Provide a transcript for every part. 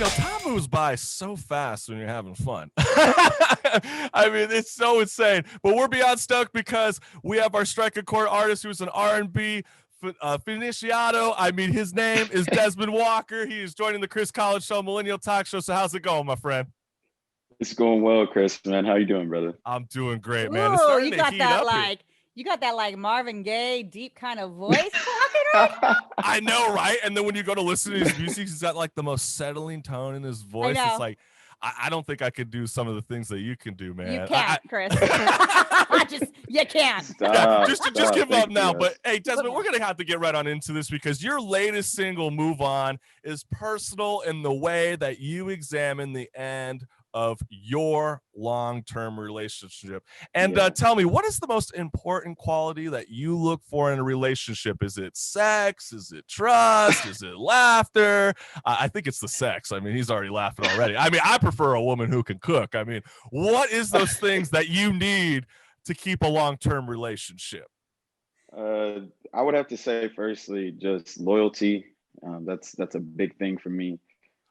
Time moves by so fast when you're having fun. I mean, it's so insane. But we're beyond stoked because we have our Strike A Chord artist who's an R&B finiciado. I mean, his name is Desmond Walker. He is joining the Chris College Show, Millennial Talk Show. So how's it going, my friend? It's going well, Chris, man. How you doing, brother? I'm doing great, man. It's starting to heat up here. You got that like Marvin Gaye deep kind of voice talking right now. I know, right? And then when you go to listen to his music, he's got like the most settling tone in his voice. It's like, I don't think I could do some of the things that you can do, man. You can't, Chris. You can't. Just give up now. But hey, Desmond, we're gonna have to get right on into this because your latest single, "Move On," is personal in the way that you examine the end of your long-term relationship. And tell me, what is the most important quality that you look for in a relationship? Is it sex? Is it trust? Is it laughter? I think it's the sex. I mean, he's already laughing already. I mean, I prefer a woman who can cook. I mean, what is those things that you need to keep a long-term relationship? I would have to say, firstly, just loyalty. That's a big thing for me.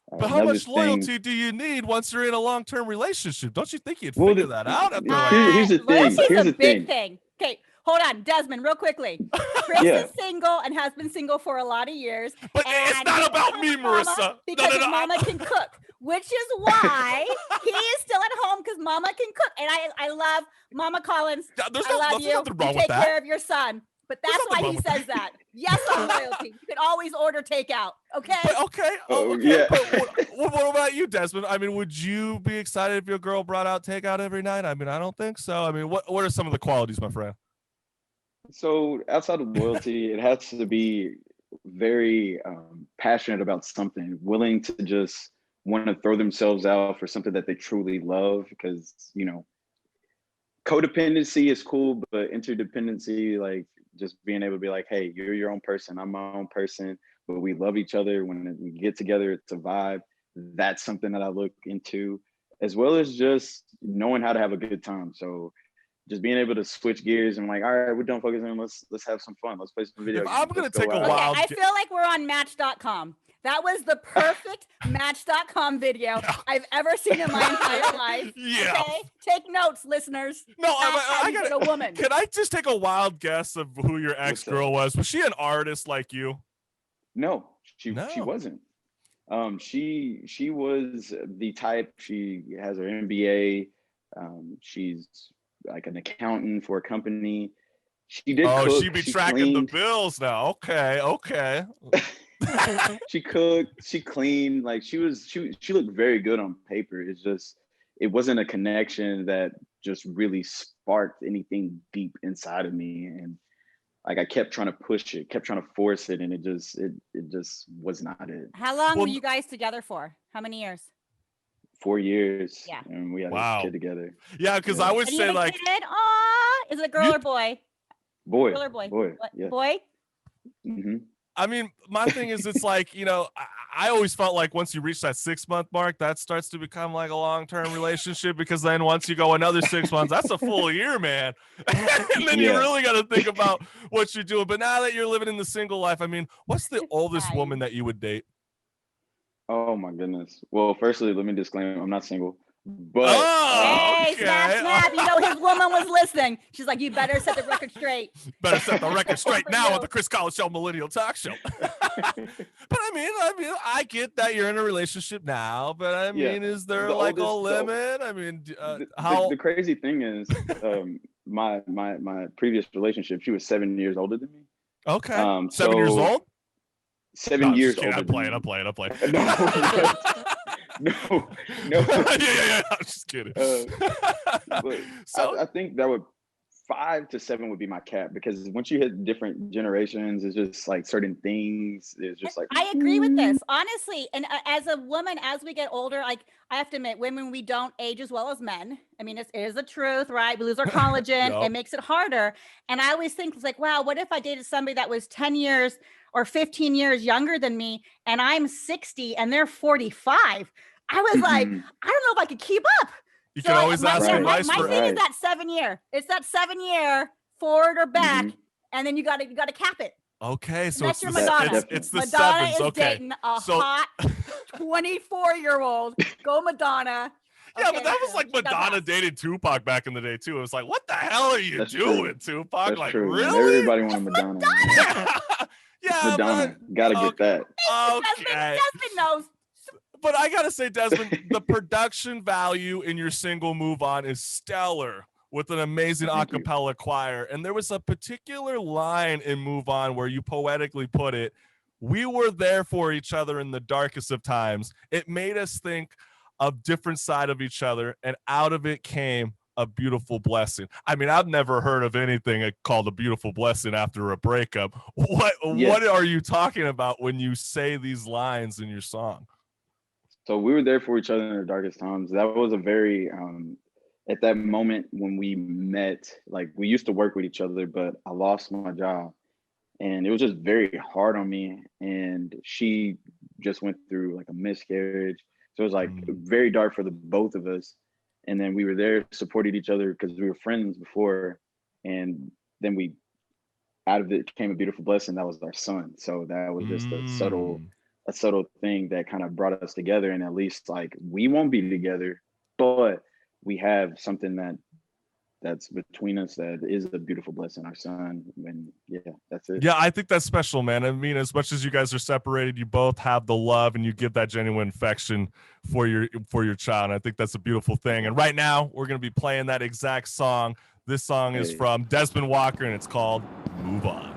But how much loyalty do you need once you're in a long-term relationship? Don't you think you'd figure that out? Here's the thing. Here's a big thing. Okay, hold on, Desmond, real quickly. Chris is single and has been single for a lot of years. But it's not about me, Marissa. Because his mama can cook, which is why he is still at home because mama can cook. And I love Mama Collins. I love you. You take care of your son. But that's why he says that. Yes, on loyalty. You can always order takeout. Okay. But okay. Yeah. But what about you, Desmond? I mean, would you be excited if your girl brought out takeout every night? I mean, I don't think so. I mean, what are some of the qualities, my friend? So outside of loyalty, it has to be very passionate about something, willing to just want to throw themselves out for something that they truly love. Because codependency is cool, but interdependency, like, just being able to be like, hey, you're your own person, I'm my own person, but we love each other. When we get together, it's a vibe. That's something that I look into, as well as just knowing how to have a good time. So just being able to switch gears and like, all right, we're done focusing. Let's have some fun. Let's play some video games. I'm going to take a wild. I feel like we're on Match.com. That was the perfect Match.com video I've ever seen in my entire life. Yeah. Okay? Take notes, listeners. No, I got a woman. Can I just take a wild guess of who your ex-girl was? Was she an artist like you? No, she wasn't. She was the type. She has her MBA. She's like an accountant for a company. She did. Oh, she be tracking the bills now. Okay. She cooked, she cleaned, like she looked very good on paper. It's just, it wasn't a connection that just really sparked anything deep inside of me. And like, I kept trying to push it, kept trying to force it. And it just was not it. How long were you guys together for? How many years? 4 years. Yeah. And we had a kid together. Yeah. Cause I would say like, is it a girl or boy? Boy. Girl or boy? Boy. Yeah. Boy? Mm-hmm. I mean, my thing is, it's like, I always felt like once you reach that 6 month mark, that starts to become like a long-term relationship, because then once you go another 6 months, that's a full year, man. And then you really got to think about what you're doing. But now that you're living in the single life, I mean, what's the oldest woman that you would date? Oh my goodness. Well, firstly, let me disclaim, I'm not single. But hey, snap. His woman was listening. She's like, you better set the record straight. Better set the record straight now on the Chris College Show, Millennial Talk Show. But I mean, I get that you're in a relationship now, but I mean, is there like a limit? I mean, how the crazy thing is, my previous relationship, she was 7 years older than me. Okay. 7 years old? 7 years older. I'm playing. No. Yeah. I'm just kidding. But so I think that would 5 to 7 would be my cap, because once you hit different generations, it's just like certain things. It's just like, I agree with this, honestly. And as a woman, as we get older, like, I have to admit, women, we don't age as well as men. I mean, it is the truth, right? We lose our collagen. Yep. It makes it harder. And I always think, it's like, wow, what if I dated somebody that was 10 years or 15 years younger than me, and I'm 60 and they're 45? I was like, I don't know if I could keep up. You can always ask advice. My thing is that 7 year. It's that 7 year forward or back, and then you got to cap it. Okay, so that's your Madonna. It's the Madonna sevens. is Okay, dating a hot 24-year-old. Go Madonna. Yeah, but that was like Madonna dated Tupac back in the day too. It was like, what the hell are you doing, Tupac? That's like, true, really? Man. Everybody wanted Madonna. Yeah, Madonna. Gotta get that. Okay. Desmond knows. But I gotta say, Desmond, the production value in your single "Move On" is stellar, with an amazing a cappella choir. And there was a particular line in "Move On" where you poetically put it, "We were there for each other in the darkest of times." It made us think of different side of each other, and out of it came a beautiful blessing. I mean, I've never heard of anything called a beautiful blessing after a breakup. What are you talking about when you say these lines in your song? So we were there for each other in the darkest times. That was a very at that moment when we met, like we used to work with each other, but I lost my job and it was just very hard on me. And she just went through like a miscarriage. So it was like very dark for the both of us. And then we were there, supported each other because we were friends before. And then out of it came a beautiful blessing. That was our son. So that was just a subtle thing that kind of brought us together. And at least like we won't be together, but we have something that's between us that is a beautiful blessing, our son. And yeah, that's it. Yeah, I think that's special, man. I mean, as much as you guys are separated, you both have the love and you give that genuine affection for your child. And I think that's a beautiful thing. And right now we're going to be playing that exact song. This song is from Desmond Walker and it's called "Move On."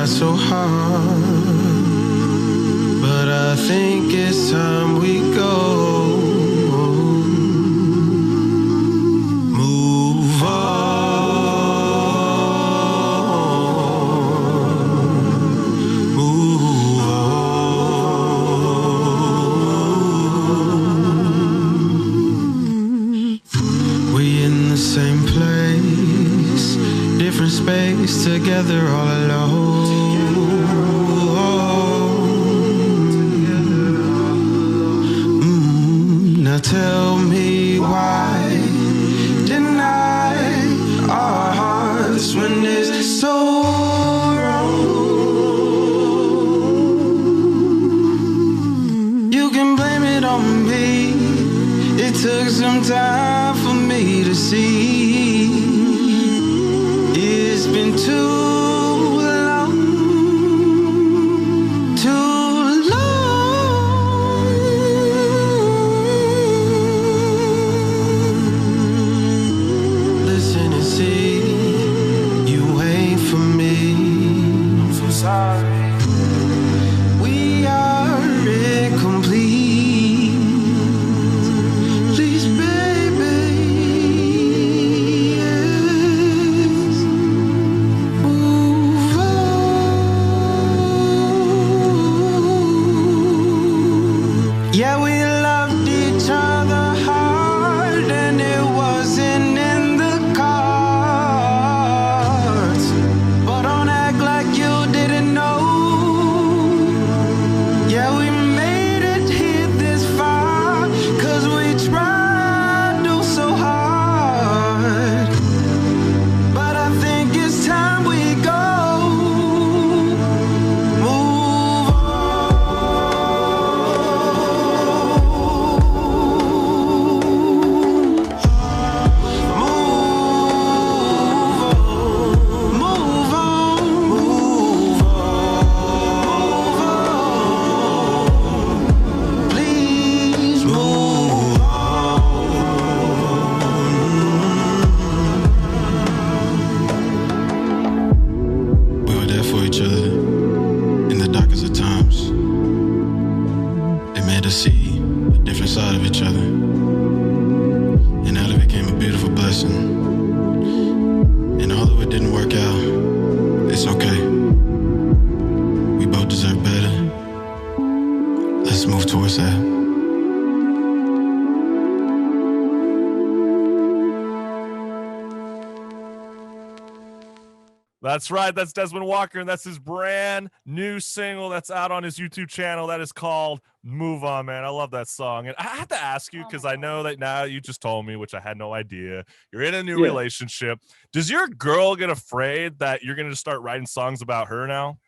So hard, but I think it's time we go. Move on, move on. We in the same place, different space, together all alone. Tell me why deny our hearts when it's so wrong. You can blame it on me. It took some time for me to see. It's been too Ooh. That's right. That's Desmond Walker, and that's his brand new single that's out on his YouTube channel. That is called Move On, man. I love that song. And I have to ask you, because I know that now you just told me, which I had no idea, you're in a new relationship. Does your girl get afraid that you're going to start writing songs about her now?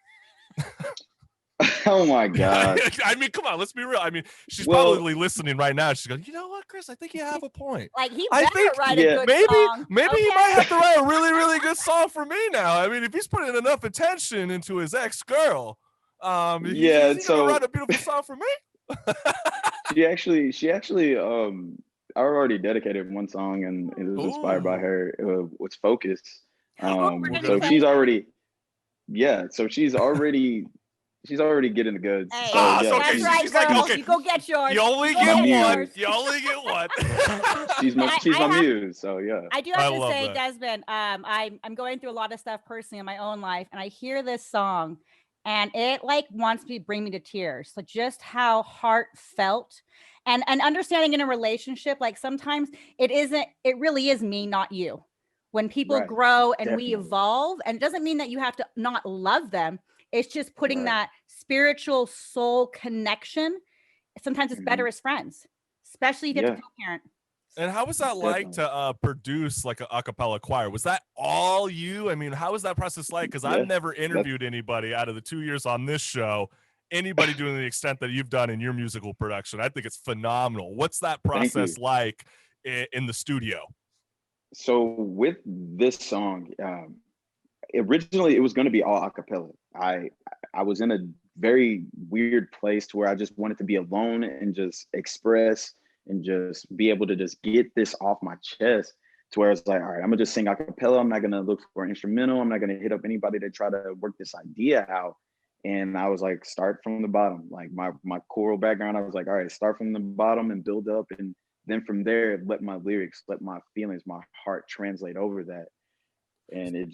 Oh my God. I mean, come on, let's be real. I mean, she's probably listening right now. She's going, you know what, Chris? I think you have a point. Like, he better write a good song. Maybe he might have to write a really, really good song for me now. I mean, if he's putting enough attention into his ex-girl, he's gonna write a beautiful song for me. She actually I already dedicated one song, and it was inspired by her. It's Focus. So she's already she's already getting the goods. Hey, so, that's right, she's girl. like, okay, you go get yours. You only get one. You only get one. she's my muse. So yeah. I do have to say, Desmond, I'm going through a lot of stuff personally in my own life, and I hear this song, and it like wants to bring me to tears. So just how heartfelt and understanding in a relationship, like sometimes it really is me, not you. When people grow and we evolve, and it doesn't mean that you have to not love them. It's just putting that spiritual soul connection. Sometimes it's better as friends, especially if you have to co-parent. And how was that like to produce like an a cappella choir? Was that all you? I mean, how was that process like? Because I've never interviewed anybody out of the 2 years on this show, anybody doing the extent that you've done in your musical production. I think it's phenomenal. What's that process like in the studio? So with this song, originally it was going to be all a cappella. I was in a very weird place to where I just wanted to be alone and just express and just be able to just get this off my chest, to where it's like, all right, I'm gonna just sing a cappella. I'm not gonna look for an instrumental. I'm not gonna hit up anybody to try to work this idea out. And I was like, start from the bottom. Like my choral background, I was like, all right, start from the bottom and build up. And then from there, let my lyrics, let my feelings, my heart translate over that. And it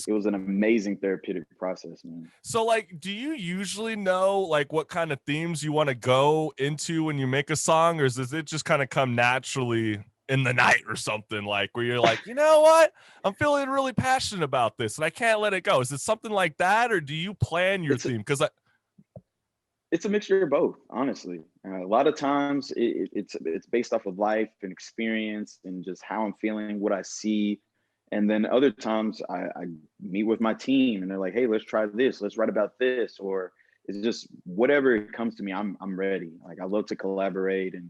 was an amazing therapeutic process, man. So like, do you usually know like what kind of themes you want to go into when you make a song, or does it just kind of come naturally in the night or something, like where you're like, you know what, I'm feeling really passionate about this and I can't let it go? Is it something like that, or do you plan your theme? Because it's a mixture of both, honestly. A lot of times it's based off of life and experience and just how I'm feeling, what I see. And then other times I meet with my team and they're like, hey, let's try this. Let's write about this. Or it's just whatever comes to me, I'm ready. Like, I love to collaborate, and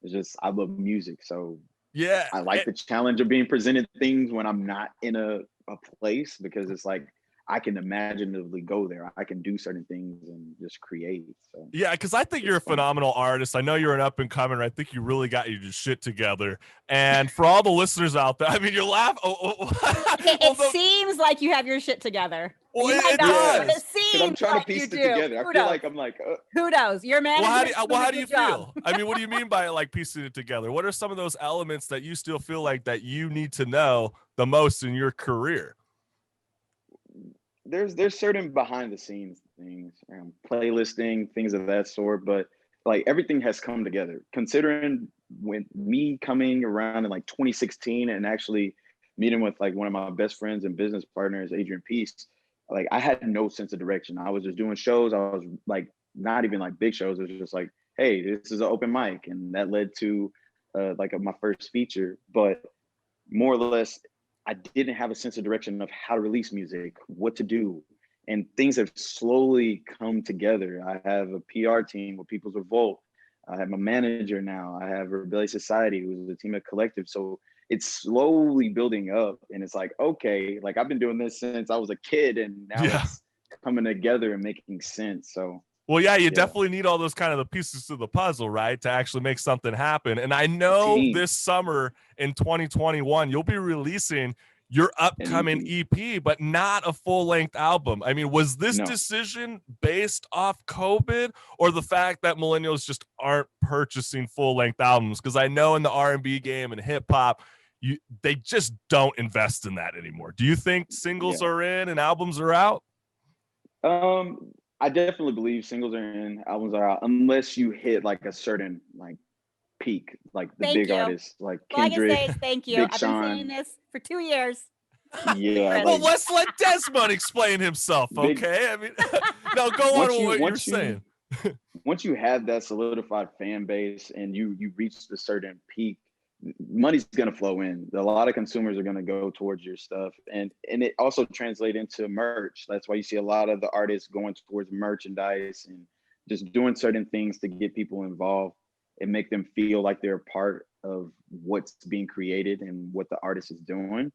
it's just, I love music. So yeah, I like the challenge of being presented things when I'm not in a place, because it's like, I can imaginatively go there. I can do certain things and just create. So yeah, because I think you're a phenomenal artist. I know you're an up and comer. I think you really got your shit together. And for all the listeners out there, I mean, you're laughing. It seems like you have your shit together. Well, it does. But it seems I'm trying like to piece you it do. together. I feel like I'm like, kudos. Your man. Well, how do you feel? I mean, what do you mean by like piecing it together? What are some of those elements that you still feel like that you need to know the most in your career? There's certain behind the scenes things, playlisting, things of that sort, but like everything has come together. Considering when me coming around in like 2016 and actually meeting with like one of my best friends and business partners, Adrian Peace, like I had no sense of direction. I was just doing shows. I was like, not even like big shows. It was just like, hey, this is an open mic. And that led to my first feature, but more or less, I didn't have a sense of direction of how to release music, what to do. And things have slowly come together. I have a PR team with People's Revolt. I have my manager now. I have Rebellious Society, who's a team of collective. So it's slowly building up. And it's like, okay, like I've been doing this since I was a kid, and now it's coming together and making sense. So well, yeah, you definitely need all those kind of the pieces to the puzzle, right, to actually make something happen. And I know this summer in 2021, you'll be releasing your upcoming EP, but not a full-length album. I mean, was this decision based off COVID, or the fact that millennials just aren't purchasing full-length albums? Because I know in the R&B game and hip-hop, they just don't invest in that anymore. Do you think singles are in and albums are out? I definitely believe singles are in, albums are out, unless you hit like a certain like peak, like the big artists like Kendrick. All I can say is thank you. I've been saying this for 2 years. Yeah. Well, let's let Desmond explain himself, okay? I mean, no, go on with what you're saying. Once you have that solidified fan base and you reach a certain peak, money's going to flow in. A lot of consumers are going to go towards your stuff, and it also translates into merch. That's why you see a lot of the artists going towards merchandise and just doing certain things to get people involved and make them feel like they're a part of what's being created and what the artist is doing.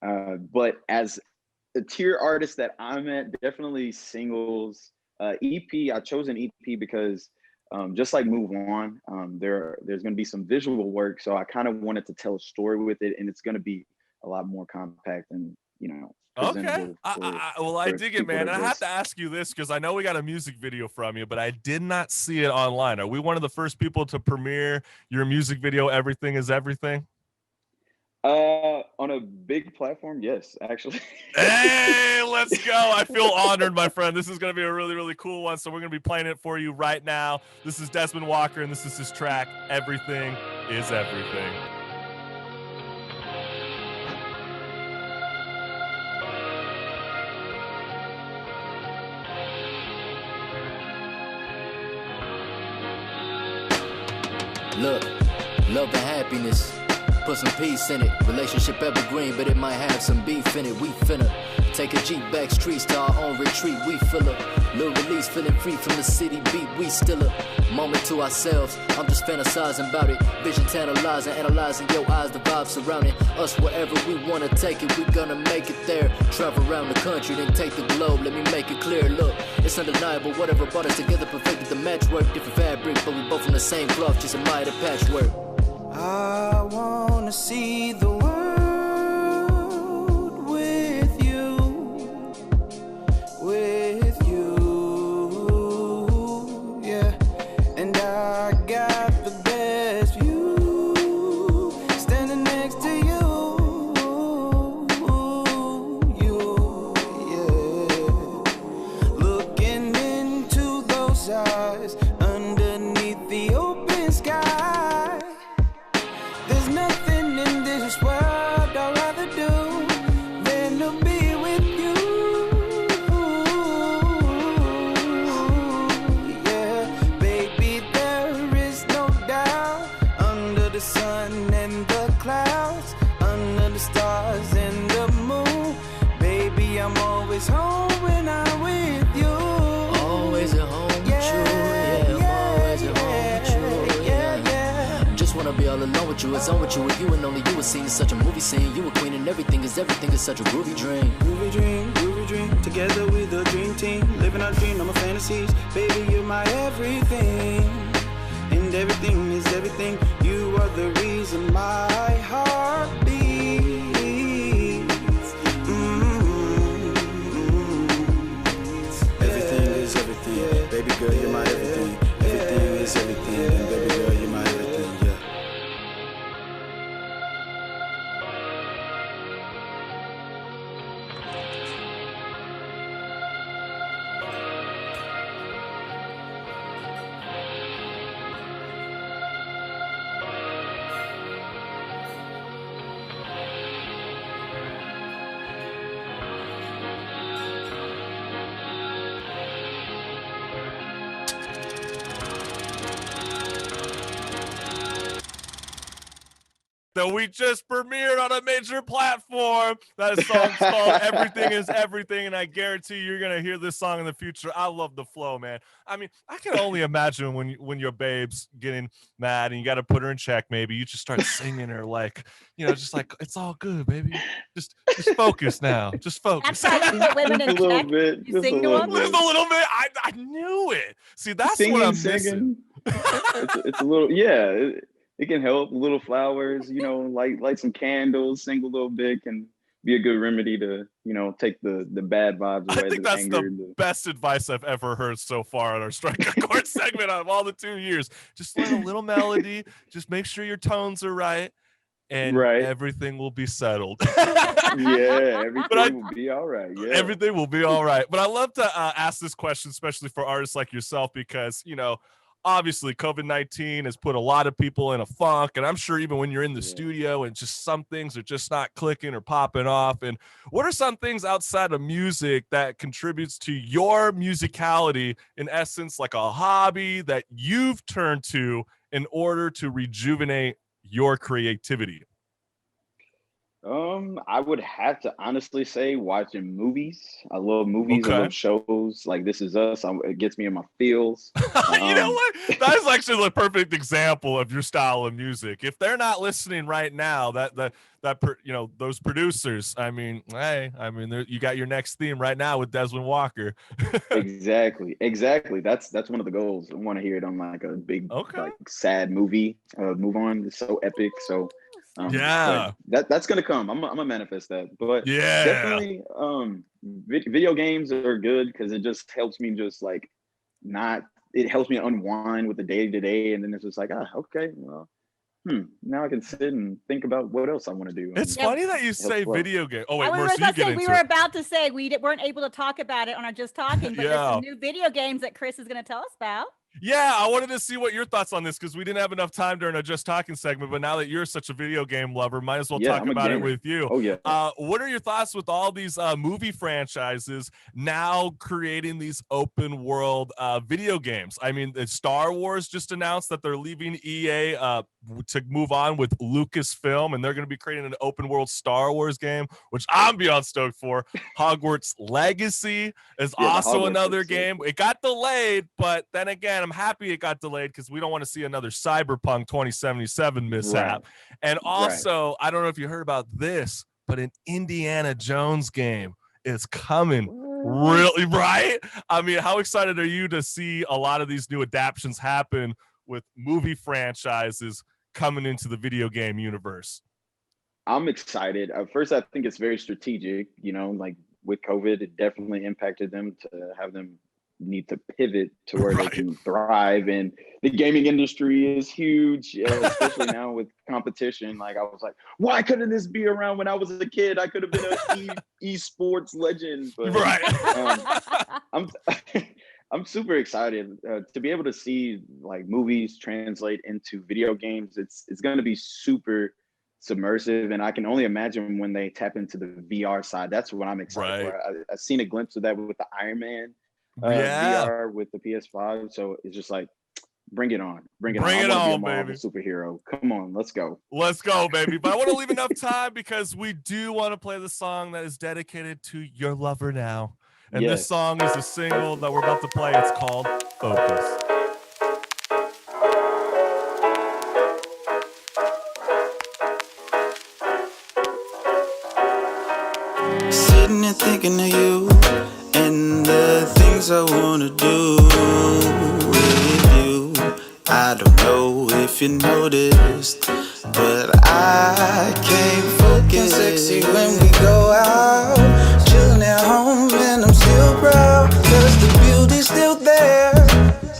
But as a tier artist that I'm at, definitely singles. EP, I chose an EP because just like Move On, there's going to be some visual work. So I kind of wanted to tell a story with it, and it's going to be a lot more compact and, okay. I dig it, man. And I have to ask you this because I know we got a music video from you, but I did not see it online. Are we one of the first people to premiere your music video, Everything is Everything? On a big platform, yes, actually. Hey, let's go. I feel honored, my friend. This is going to be a really, really cool one. So we're going to be playing it for you right now. This is Desmond Walker, and this is his track, Everything is Everything. Look, love and happiness. Put some peace in it. Relationship evergreen, but it might have some beef in it. We finna take a Jeep back streets to our own retreat. We feel a little release, feeling free from the city beat. We still a moment to ourselves. I'm just fantasizing about it. Vision tantalizing, analyzing your eyes, the vibes surrounding us. Wherever we wanna take it, we gonna make it there. Travel around the country, then take the globe. Let me make it clear. Look, it's undeniable. Whatever brought us together, perfected the matchwork. Different fabric, but we both from the same cloth. Just admire the patchwork. I wanna see the world with you, yeah. And I got the best view, standing next to you, yeah. Looking into those eyes, underneath the open sky. There's nothing in this world I'd rather do than to be with you. Yeah, baby, there is no doubt. Under the sun and the clouds, under the stars and the moon, baby, I'm always home when I'm with you. Always at home with you, yeah. I'm always at home with you, yeah. Just wanna be all alone with you, it's on with you, with you and only you. A scene is such a movie scene. You a queen and everything is such a groovy dream. Groovy dream, groovy dream. Together we're the dream team. Living our dream, no more fantasies. Baby, you're my everything. And everything is everything. You are the reason my heart beats. Everything is everything. Yeah. Baby girl, you're my everything. Everything is everything. And baby girl, you're my everything. Yeah. That we just premiered on a major platform. That song's called Everything is Everything, and I guarantee you're gonna hear this song in the future. I love the flow, man. I mean, I can only imagine when your babe's getting mad and you got to put her in check. Maybe you just start singing her like, just like, it's all good, baby. Just focus now. Just focus. That's how you get women in check. You sing to them. Just a little bit. I knew it. See, that's what I'm missing. It's a little, yeah. It can help. Little flowers, light some candles, sing a little bit, can be a good remedy to, take the bad vibes away. I think that's the best advice I've ever heard so far on our Strike a Chord segment out of all the 2 years. Just let a little melody. Just make sure your tones are right, and everything will be settled. Yeah, everything will be all right. Yeah, everything will be all right. But I love to ask this question, especially for artists like yourself, because obviously COVID-19 has put a lot of people in a funk, and I'm sure even when you're in the studio and just some things are just not clicking or popping off. And what are some things outside of music that contributes to your musicality, in essence, like a hobby that you've turned to in order to rejuvenate your creativity? I would have to honestly say watching movies. I love movies. I love shows like This Is Us. It gets me in my feels. You know what? That is actually the perfect example of your style of music. If they're not listening right now, those producers, I mean, you got your next theme right now with Desmond Walker. Exactly. That's one of the goals. I want to hear it on like a big, like sad movie. Move on. It's so epic. So. That's gonna come. I'm gonna manifest that. But definitely video games are good because it just helps me it helps me unwind with the day-to-day, and then it's just like, okay, well, now I can sit and think about what else I want to do. It's funny that you say video game. Oh wait, we were about to say we weren't able to talk about it on our Just Talking, but there's some new video games that Chris is going to tell us about. Yeah, I wanted to see what your thoughts on this, because we didn't have enough time during a Just Talking segment, but now that you're such a video game lover, might as well talk about it with you. Oh, yeah. What are your thoughts with all these movie franchises now creating these open world video games? I mean, Star Wars just announced that they're leaving EA to move on with Lucasfilm, and they're going to be creating an open world Star Wars game, which I'm beyond stoked for. Hogwarts Legacy is also another game. It got delayed, but then again, I'm happy it got delayed because we don't want to see another Cyberpunk 2077 mishap. And also, I don't know if you heard about this, but an Indiana Jones game is coming. Really, right? I mean, how excited are you to see a lot of these new adaptions happen with movie franchises coming into the video game universe? I'm excited. First, I think it's very strategic. Like with COVID, it definitely impacted them to have them need to pivot to where they can thrive. And the gaming industry is huge, especially now with competition. Like I was like, why couldn't this be around when I was a kid? I could have been an esports legend. But, I'm super excited to be able to see like movies translate into video games. It's going to be super submersive, and I can only imagine when they tap into the VR side. That's what I'm excited for. I've seen a glimpse of that with the Iron Man VR with the PS5. So it's just like, bring it on, bring it on, baby. Superhero, come on, let's go, baby. But I want to leave enough time because we do want to play the song that is dedicated to your lover now. And this song is a single that we're about to play. It's called Focus. Sitting and thinking of you and the things I wanna do with you. I don't know if you noticed, but I can't focus. Sexy when we go out, chilling at home, and I'm still proud, cause the beauty's still there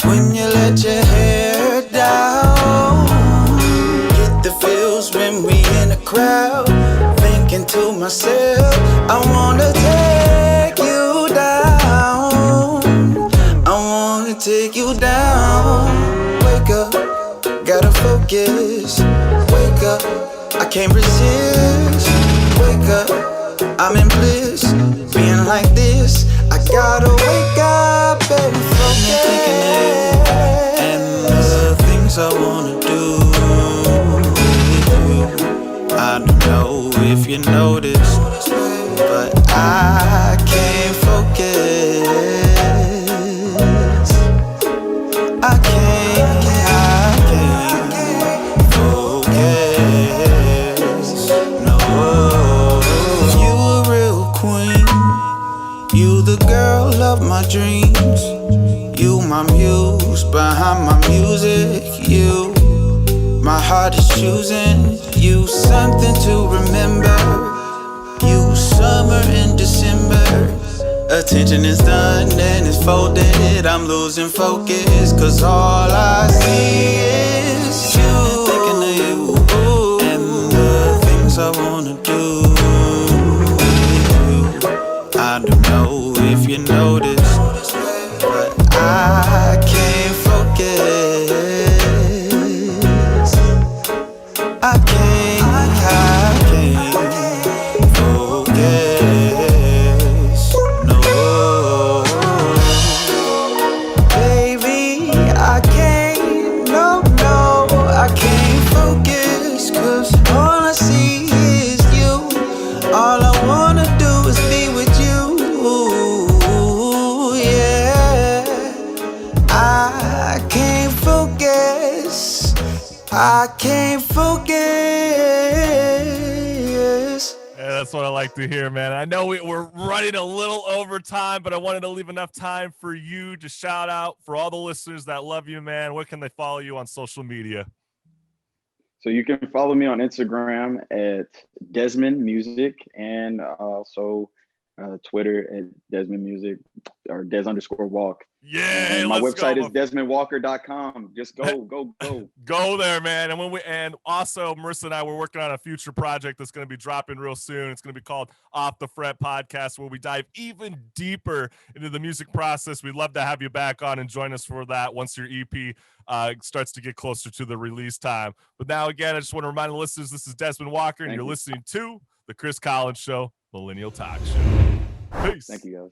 when you let your hair down. Get the feels when we in a crowd, thinking to myself, I wanna take you down, I wanna take you down. Wake up, gotta focus. Wake up, I can't resist. Wake up, I'm in bliss, being like this. I gotta wake up and focus. And the things I wanna do with you. I don't know if you noticed, but I can't focus. I can't focus. No, you a real queen. You the girl of my dreams. You my muse behind my music. You, my heart is choosing you, something to remember. You summer in December. Attention is done and it's folded. I'm losing focus, cause all I see is you. Thinking of you and the things I wanna do with you. I don't know if you noticed, but I can't focus. I can't focus. No, baby, I can't. No, I can't focus. 'Cause all I see is you. All I wanna do is be with you. Yeah, I can't focus. I can't focus. Yeah, that's what I like to hear, man. I know we're running a little over time, but I wanted to leave enough time for you to shout out for all the listeners that love you, man. Where can they follow you on social media? So you can follow me on Instagram at Desmond Music, and also Twitter at Desmond Music or Des_Walk. Yeah, and my website is DesmondWalker.com. Just go. Go there, man. And also Marissa and I, we're working on a future project that's going to be dropping real soon. It's going to be called Off the Fret Podcast, where we dive even deeper into the music process. We'd love to have you back on and join us for that once your EP starts to get closer to the release time. But now, again, I just want to remind the listeners, this is Desmond Walker, and you're listening to The Chris Collins Show, Millennial Talk Show. Peace. Thank you, guys.